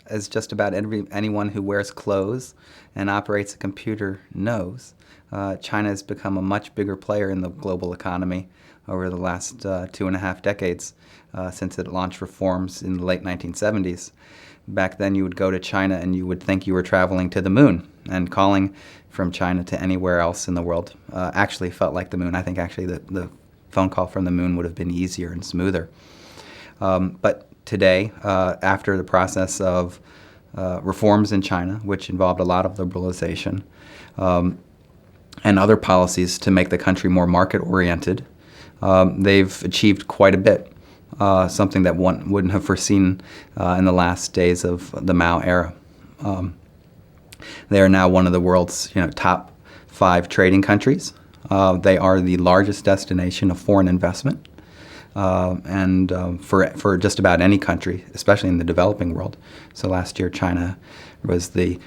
as just about anyone who wears clothes and operates a computer knows, China has become a much bigger player in the global economy over the last 2.5 decades since it launched reforms in the late 1970s. Back then, you would go to China and you would think you were traveling to the moon, and calling from China to anywhere else in the world actually felt like the moon. I think actually the phone call from the moon would have been easier and smoother. But today, after the process of reforms in China, which involved a lot of liberalization, and other policies to make the country more market-oriented, they've achieved quite a bit, something that one wouldn't have foreseen in the last days of the Mao era. They are now one of the world's top 5 trading countries. They are the largest destination of foreign investment, and for just about any country, especially in the developing world. So last year, China was the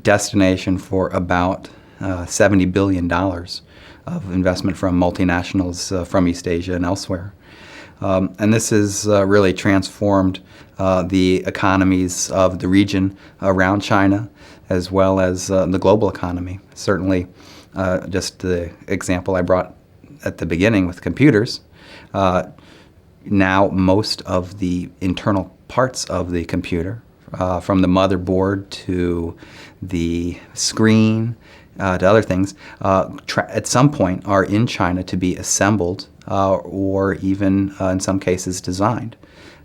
destination for about $70 billion of investment from multinationals from East Asia and elsewhere. And this has really transformed the economies of the region around China, as well as the global economy. Certainly, just the example I brought at the beginning with computers, now most of the internal parts of the computer, from the motherboard to the screen to other things, at some point are in China to be assembled or even in some cases designed.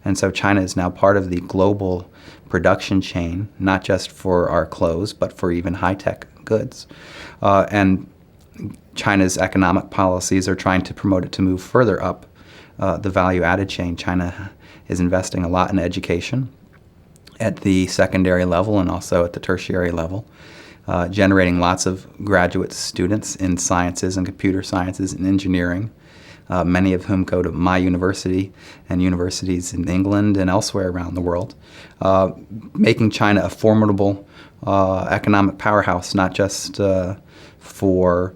And so China is now part of the global production chain, not just for our clothes, but for even high-tech goods. And China's economic policies are trying to promote it to move further up the value-added chain. China is investing a lot in education at the secondary level and also at the tertiary level, generating lots of graduate students in sciences and computer sciences and engineering, many of whom go to my university and universities in England and elsewhere around the world, making China a formidable economic powerhouse, not just for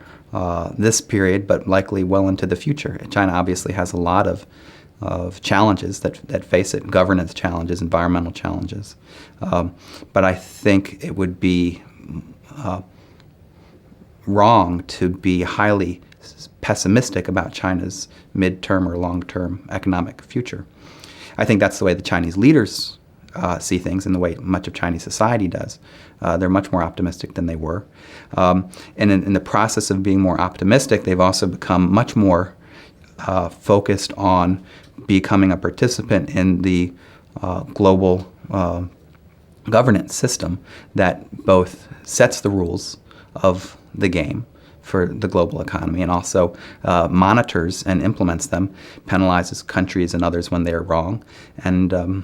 this period, but likely well into the future. China obviously has a lot of challenges that face it, governance challenges, environmental challenges. But I think it would be wrong to be highly pessimistic about China's midterm or long-term economic future. I think that's the way the Chinese leaders see things and the way much of Chinese society does. They're much more optimistic than they were. And in the process of being more optimistic, they've also become much more focused on becoming a participant in the global governance system that both sets the rules of the game for the global economy and also monitors and implements them, penalizes countries and others when they are wrong. And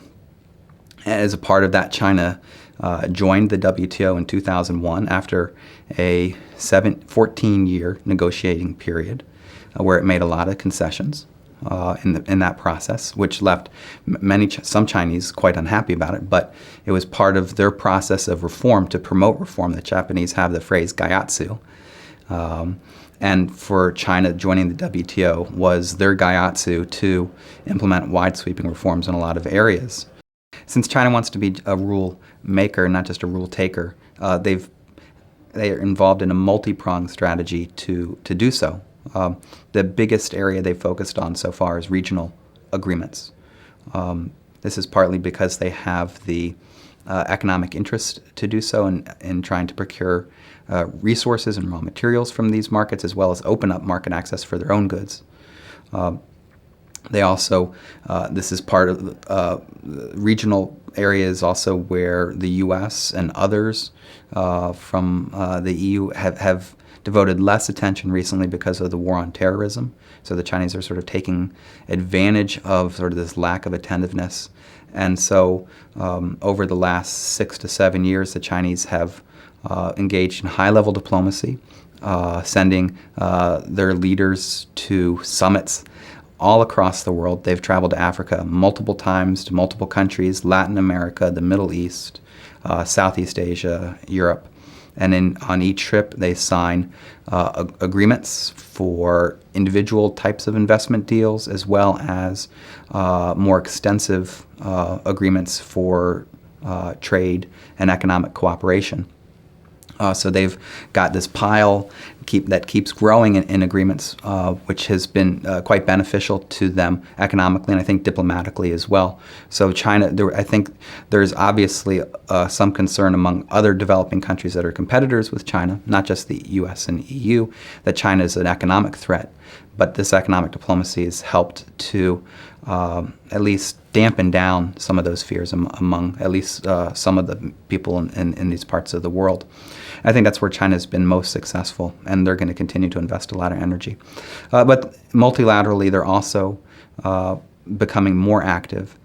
as a part of that, China joined the WTO in 2001 after a 14-year negotiating period where it made a lot of concessions in that process, which left some Chinese quite unhappy about it. But it was part of their process of reform to promote reform. The Japanese have the phrase gaiatsu. And for China, joining the WTO was their gaiatsu to implement wide-sweeping reforms in a lot of areas. Since China wants to be a rule maker, not just a rule taker, they are involved in a multi-pronged strategy to do so. The biggest area they've focused on so far is regional agreements. This is partly because they have the economic interest to do so in trying to procure resources and raw materials from these markets, as well as open up market access for their own goods. They also, this is part of regional areas also where the U.S. and others from the EU have devoted less attention recently because of the war on terrorism. So the Chinese are sort of taking advantage of sort of this lack of attentiveness. And so over the last 6 to 7 years, the Chinese have engaged in high-level diplomacy, sending their leaders to summits all across the world. They've traveled to Africa multiple times, to multiple countries, Latin America, the Middle East, Southeast Asia, Europe. And on each trip, they sign agreements for individual types of investment deals, as well as more extensive agreements for trade and economic cooperation. So they've got this pile that keeps growing in agreements, which has been quite beneficial to them economically and I think diplomatically as well. So China, I think there's obviously some concern among other developing countries that are competitors with China, not just the U.S. and EU, that China is an economic threat. But this economic diplomacy has helped to at least dampen down some of those fears among at least some of the people in these parts of the world. I think that's where China's been most successful, and they're going to continue to invest a lot of energy. But multilaterally, they're also becoming more active.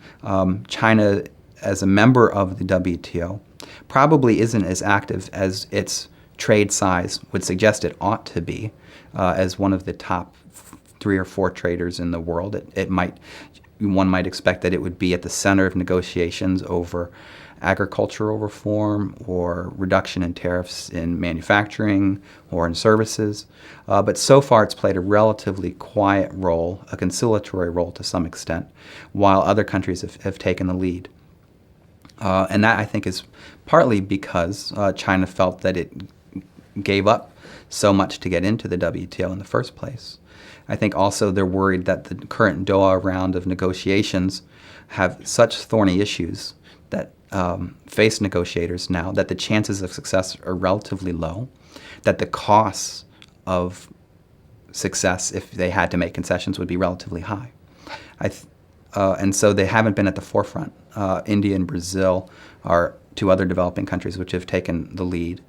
China, as a member of the WTO, probably isn't as active as its trade size would suggest it ought to be. As one of the top 3 or 4 traders in the world, one might expect that it would be at the center of negotiations over agricultural reform or reduction in tariffs in manufacturing or in services. But so far it's played a relatively quiet role, a conciliatory role to some extent, while other countries have taken the lead. And that, I think, is partly because China felt that it gave up so much to get into the WTO in the first place. I think also they're worried that the current Doha round of negotiations have such thorny issues that face negotiators now that the chances of success are relatively low, that the costs of success if they had to make concessions would be relatively high. And so they haven't been at the forefront. India and Brazil are 2 other developing countries which have taken the lead.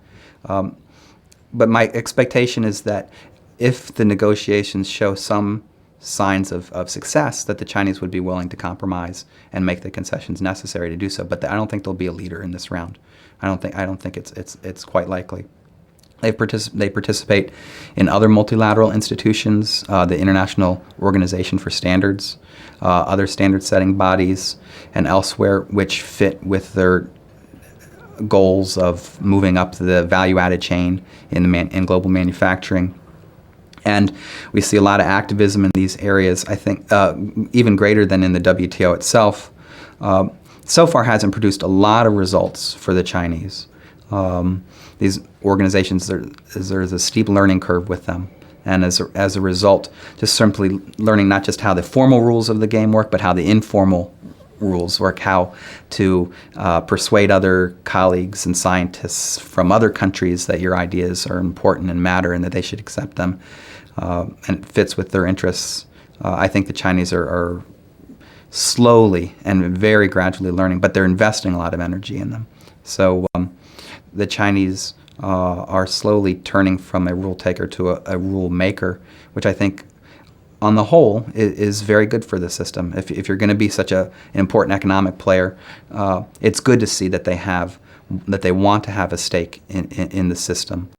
But my expectation is that if the negotiations show some signs of success, that the Chinese would be willing to compromise and make the concessions necessary to do so. But I don't think they'll be a leader in this round. I don't think it's quite likely. They participate in other multilateral institutions, the International Organization for Standards, other standard-setting bodies, and elsewhere, which fit with their goals of moving up the value-added chain in global manufacturing. And we see a lot of activism in these areas, I think, even greater than in the WTO itself. So far hasn't produced a lot of results for the Chinese. These organizations, there's a steep learning curve with them. And as a result, just simply learning not just how the formal rules of the game work, but how the informal rules work, how to persuade other colleagues and scientists from other countries that your ideas are important and matter and that they should accept them, and it fits with their interests. I think the Chinese are slowly and very gradually learning, but they're investing a lot of energy in them. So the Chinese are slowly turning from a rule taker to a rule maker, which I think on the whole is very good for the system. If you're going to be such an important economic player, it's good to see that they want to have a stake in the system.